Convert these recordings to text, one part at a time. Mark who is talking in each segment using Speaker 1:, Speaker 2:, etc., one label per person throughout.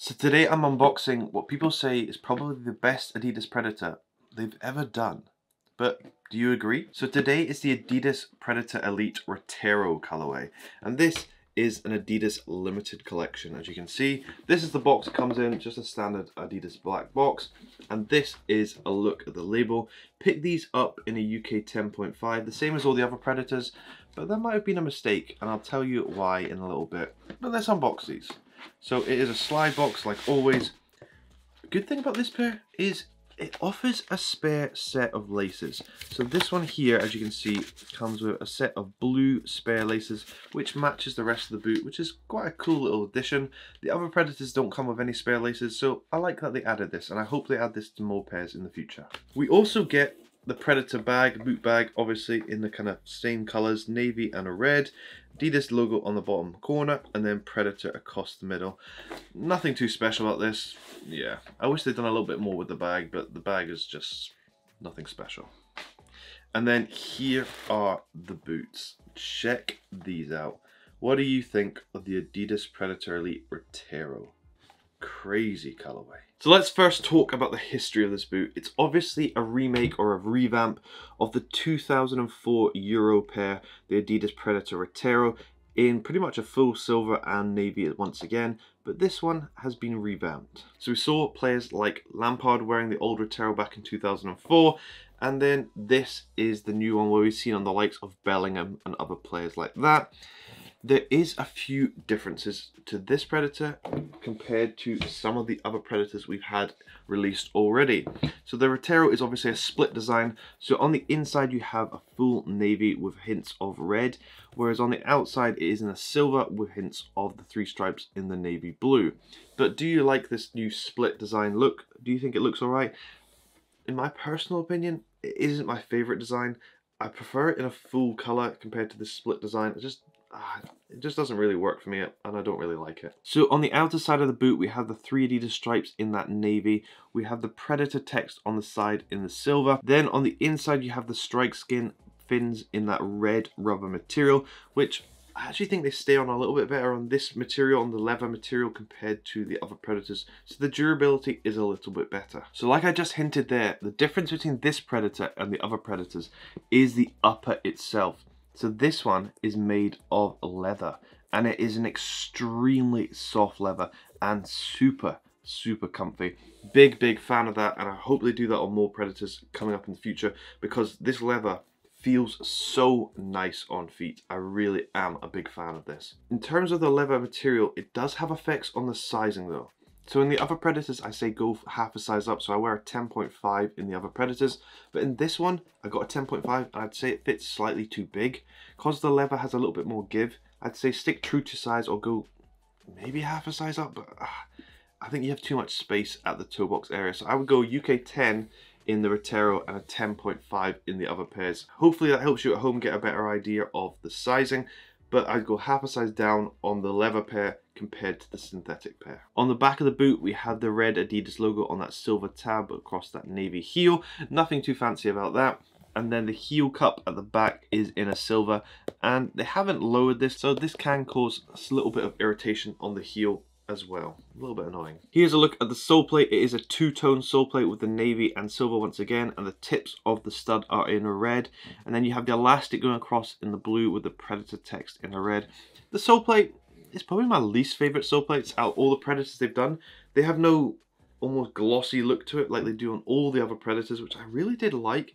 Speaker 1: So today I'm unboxing what people say is probably the best Adidas Predator they've ever done. But do you agree? So today is the Adidas Predator Elite Roteiro colorway, and this is an Adidas limited collection. As you can see, this is the box it comes in, just a standard Adidas black box, and this is a look at the label. Pick these up in a UK 10.5, the same as all the other Predators, but that might have been a mistake, and I'll tell you why in a little bit. But let's unbox these. So it is a slide box like always. The good thing about this pair is it offers a spare set of laces. So this one here, as you can see, comes with a set of blue spare laces which matches the rest of the boot, which is quite a cool little addition. The other Predators don't come with any spare laces, so I like that they added this, and I hope they add this to more pairs in the future. We also get the Predator bag, boot bag, obviously in the kind of same colours, navy and a red. Adidas logo on the bottom corner, and then Predator across the middle. Nothing too special about this. Yeah, I wish they'd done a little bit more with the bag, but the bag is just nothing special. And then here are the boots. Check these out. What do you think of the Adidas Predator Elite Roteiro? Crazy colorway. So let's first talk about the history of this boot. It's obviously a remake or a revamp of the 2004 Euro pair, the Adidas Predator Roteiro, in pretty much a full silver and navy once again, but this one has been revamped. So we saw players like Lampard wearing the old Roteiro back in 2004, and then this is the new one where we've seen on the likes of Bellingham and other players like that. There is a few differences to this Predator compared to some of the other Predators we've had released already. So the Roteiro is obviously a split design. So on the inside you have a full navy with hints of red, whereas on the outside it is in a silver with hints of the three stripes in the navy blue. But do you like this new split design look? Do you think it looks alright? In my personal opinion, it isn't my favourite design. I prefer it in a full colour compared to the split design. It just doesn't really work for me, and I don't really like it. So on the outer side of the boot, we have the three Adidas stripes in that navy. We have the Predator text on the side in the silver. Then on the inside, you have the strike skin fins in that red rubber material, which I actually think they stay on a little bit better on this material, on the leather material, compared to the other Predators. So the durability is a little bit better. So like I just hinted there, the difference between this Predator and the other Predators is the upper itself. So this one is made of leather, and it is an extremely soft leather and super comfy. Big fan of that, and I hope they do that on more Predators coming up in the future, because this leather feels so nice on feet. I really am a big fan of this. In terms of the leather material, it does have effects on the sizing though. So in the other Predators, I say go half a size up, so I wear a 10.5 in the other Predators, but in this one, I got a 10.5, and I'd say it fits slightly too big. Because the leather has a little bit more give, I'd say stick true to size or go maybe half a size up, but I think you have too much space at the toe box area, so I would go UK 10 in the Roteiro and a 10.5 in the other pairs. Hopefully that helps you at home get a better idea of the sizing, but I'd go half a size down on the leather pair compared to the synthetic pair. On the back of the boot, we have the red Adidas logo on that silver tab across that navy heel. Nothing too fancy about that. And then the heel cup at the back is in a silver, and they haven't lowered this, so this can cause a little bit of irritation on the heel as well. A little bit annoying. Here's a look at the sole plate. It is a two-tone sole plate with the navy and silver once again, and the tips of the stud are in red, and then you have the elastic going across in the blue with the Predator text in a red. The sole plate is probably my least favorite sole plates out of all the Predators they've done. They have no almost glossy look to it like they do on all the other Predators, which I really did like.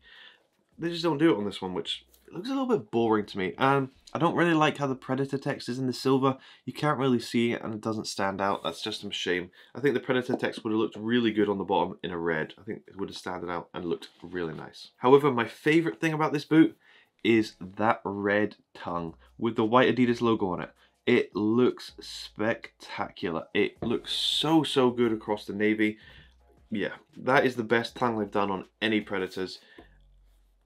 Speaker 1: They just don't do it on this one, which looks a little bit boring to me. And I don't really like how the Predator text is in the silver. You can't really see it and it doesn't stand out. That's just a shame. I think the Predator text would have looked really good on the bottom in a red. I think it would have stood out and looked really nice. However, my favourite thing about this boot is that red tongue with the white Adidas logo on it. It looks spectacular. It looks so good across the navy. Yeah, that is the best tongue they've done on any Predators.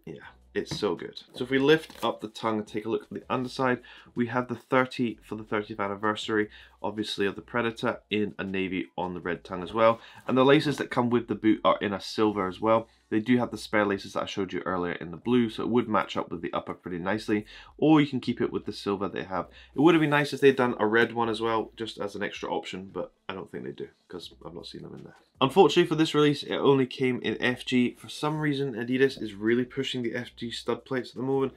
Speaker 1: Yeah, it's so good. So if we lift up the tongue and take a look at the underside, we have the 30 for the 30th anniversary obviously, of the Predator in a navy on the red tongue as well. And the laces that come with the boot are in a silver as well. They do have the spare laces that I showed you earlier in the blue, so it would match up with the upper pretty nicely, or you can keep it with the silver they have. It would have been nice if they'd done a red one as well, just as an extra option, but I don't think they do, because I've not seen them in there. Unfortunately for this release, it only came in FG. For some reason, Adidas is really pushing the FG stud plates at the moment.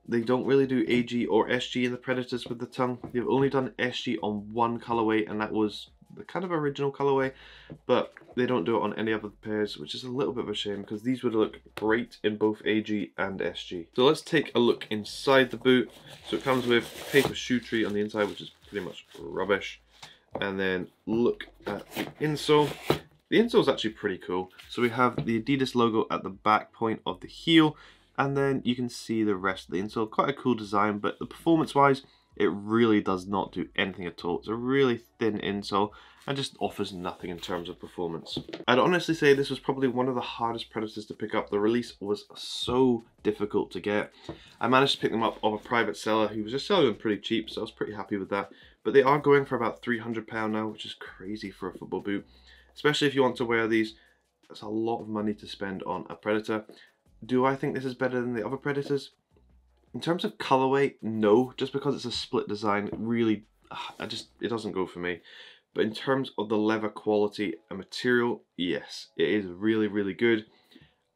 Speaker 1: They don't really do AG or SG in the Predators with the tongue. They've only done SG on one colorway, and that was the kind of original colorway, but they don't do it on any other pairs, which is a little bit of a shame because these would look great in both AG and SG. So let's take a look inside the boot. So it comes with paper shoe tree on the inside, which is pretty much rubbish. And then look at the insole. The insole is actually pretty cool. So we have the Adidas logo at the back point of the heel, and then you can see the rest of the insole. Quite a cool design, but the performance wise, it really does not do anything at all. It's a really thin insole and just offers nothing in terms of performance. I'd honestly say this was probably one of the hardest Predators to pick up. The release was so difficult to get. I managed to pick them up off a private seller who was just selling them pretty cheap, so I was pretty happy with that. But they are going for about £300 now, which is crazy for a football boot. Especially if you want to wear these, it's a lot of money to spend on a Predator. Do I think this is better than the other Predators? In terms of colorway, no, just because it's a split design, really, it doesn't go for me. But in terms of the leather quality and material, yes, it is really, really good.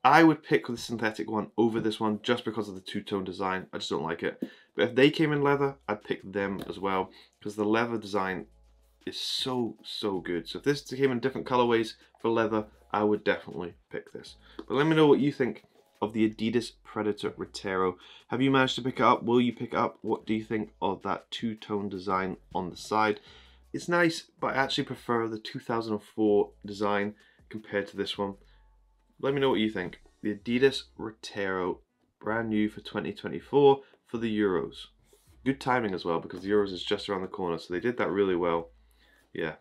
Speaker 1: I would pick the synthetic one over this one just because of the two-tone design. I just don't like it. But if they came in leather, I'd pick them as well, because the leather design is so good. So if this came in different colorways for leather, I would definitely pick this. But let me know what you think of the Adidas Predator Roteiro. Have you managed to pick it up? Will you pick it up? What do you think of that two-tone design on the side? It's nice, but I actually prefer the 2004 design compared to this one. Let me know what you think. The Adidas Roteiro, brand new for 2024 for the Euros. Good timing as well, because the Euros is just around the corner, so they did that really well. Yeah.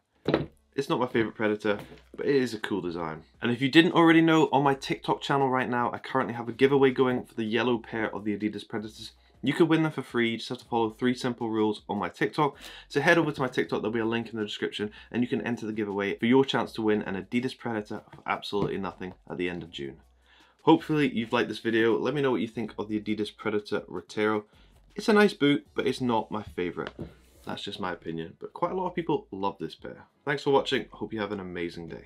Speaker 1: It's not my favourite Predator, but it is a cool design. And if you didn't already know, on my TikTok channel right now, I currently have a giveaway going for the yellow pair of the Adidas Predators. You can win them for free. You just have to follow 3 simple rules on my TikTok. So head over to my TikTok, there'll be a link in the description, and you can enter the giveaway for your chance to win an Adidas Predator for absolutely nothing at the end of June. Hopefully you've liked this video. Let me know what you think of the Adidas Predator Roteiro. It's a nice boot, but it's not my favourite. That's just my opinion, but quite a lot of people love this pair. Thanks for watching. Hope you have an amazing day.